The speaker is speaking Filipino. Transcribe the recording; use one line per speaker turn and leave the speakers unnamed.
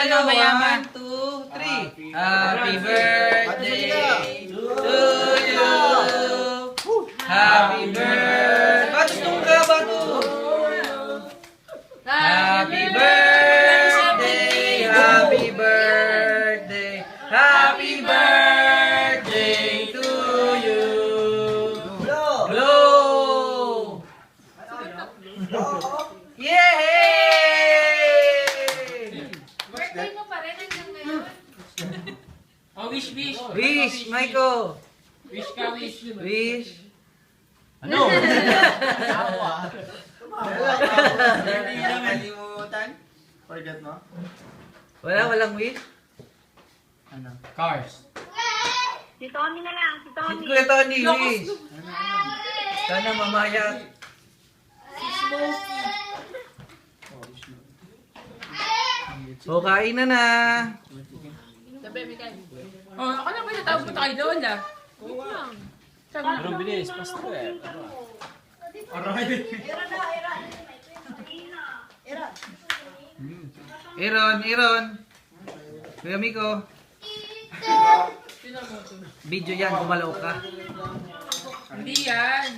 tayo.
mayaman.
1, 2, 3. Happy birthday to you. Happy birthday. Bato ka, bato. Happy birthday. Happy birthday. Happy birthday to you. Blow. Yay!
Birthday mo pa rin hanggang ngayon.
Oh, wish.
Wish, Michael.
Wish ka, wish.
Wish.
Ano?
Hindi na kalimutan. Forget mo?
Walang wish?
Ano?
Cars.
Si Tony na lang, si
Si
Tony.
Kuya Tony, wish. Sana mamaya. O, kain na.
Oh, ako na ba natawag mo kay Lola?
Anong bilis? Pasto eh.
Iron. Kuya Miko. Video yan, gumalaw ka.
Hindi yan.